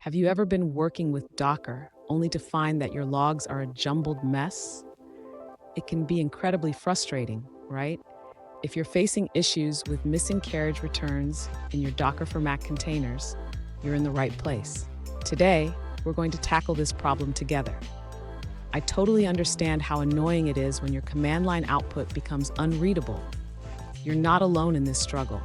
Have you ever been working with Docker only to find that your logs are a jumbled mess? It can be incredibly frustrating, right? If you're facing issues with missing carriage returns in your Docker for Mac containers, you're in the right place. Today, we're going to tackle this problem together. I totally understand how annoying it is when your command line output becomes unreadable. You're not alone in this struggle.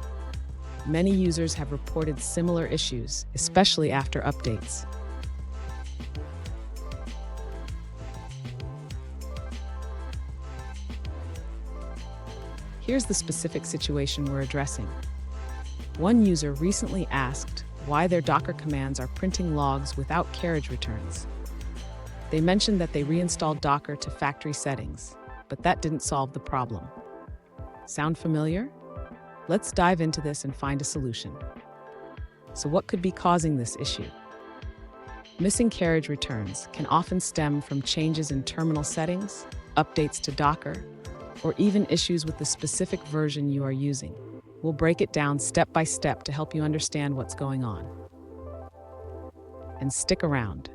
Many users have reported similar issues, especially after updates. Here's the specific situation we're addressing. One user recently asked why their Docker commands are printing logs without carriage returns. They mentioned that they reinstalled Docker to factory settings, but that didn't solve the problem. Sound familiar? Let's dive into this and find a solution. So what could be causing this issue? Missing carriage returns can often stem from changes in terminal settings, updates to Docker, or even issues with the specific version you are using. We'll break it down step by step to help you understand what's going on. And stick around.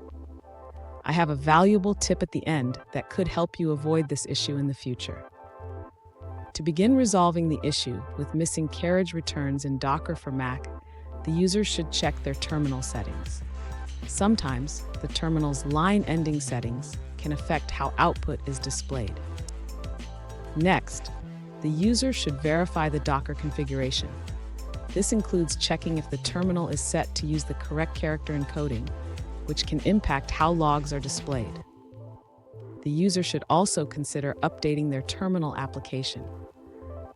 I have a valuable tip at the end that could help you avoid this issue in the future. To begin resolving the issue with missing carriage returns in Docker for Mac, the user should check their terminal settings. Sometimes, the terminal's line ending settings can affect how output is displayed. Next, the user should verify the Docker configuration. This includes checking if the terminal is set to use the correct character encoding, which can impact how logs are displayed. The user should also consider updating their terminal application.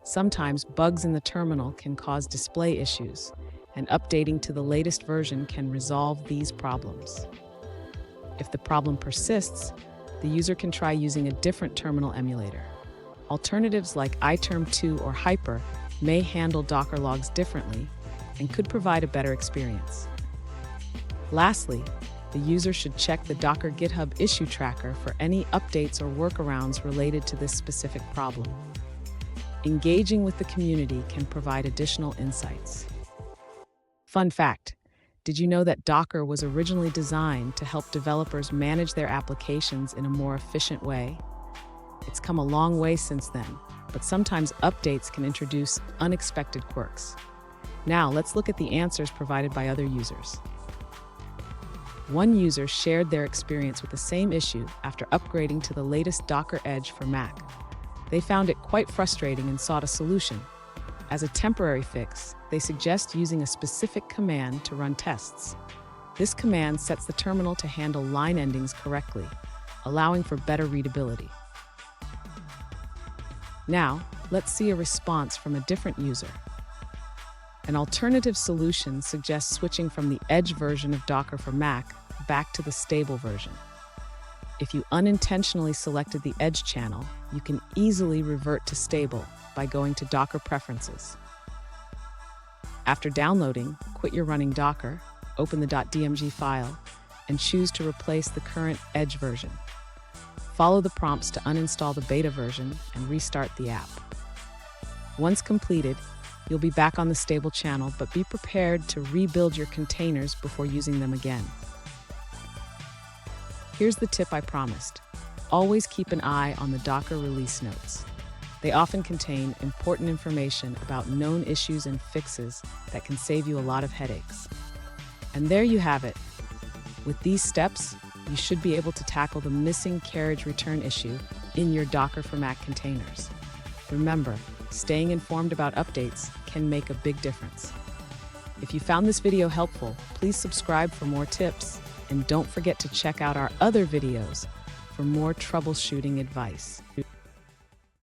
Sometimes bugs in the terminal can cause display issues, and updating to the latest version can resolve these problems. If the problem persists, the user can try using a different terminal emulator. Alternatives like iTerm2 or Hyper may handle Docker logs differently and could provide a better experience. Lastly, the user should check the Docker GitHub issue tracker for any updates or workarounds related to this specific problem. Engaging with the community can provide additional insights. Fun fact, did you know that Docker was originally designed to help developers manage their applications in a more efficient way? It's come a long way since then, but sometimes updates can introduce unexpected quirks. Now, let's look at the answers provided by other users. One user shared their experience with the same issue after upgrading to the latest Docker Edge for Mac. They found it quite frustrating and sought a solution. As a temporary fix, they suggest using a specific command to run tests. This command sets the terminal to handle line endings correctly, allowing for better readability. Now, let's see a response from a different user. An alternative solution suggests switching from the Edge version of Docker for Mac back to the stable version. If you unintentionally selected the Edge channel, you can easily revert to stable by going to Docker Preferences. After downloading, quit your running Docker, open the .dmg file, and choose to replace the current Edge version. Follow the prompts to uninstall the beta version and restart the app. Once completed, you'll be back on the stable channel, but be prepared to rebuild your containers before using them again. Here's the tip I promised. Always keep an eye on the Docker release notes. They often contain important information about known issues and fixes that can save you a lot of headaches. And there you have it. With these steps, you should be able to tackle the missing carriage return issue in your Docker for Mac containers. Remember, staying informed about updates can make a big difference. If you found this video helpful, please subscribe for more tips, and don't forget to check out our other videos for more troubleshooting advice.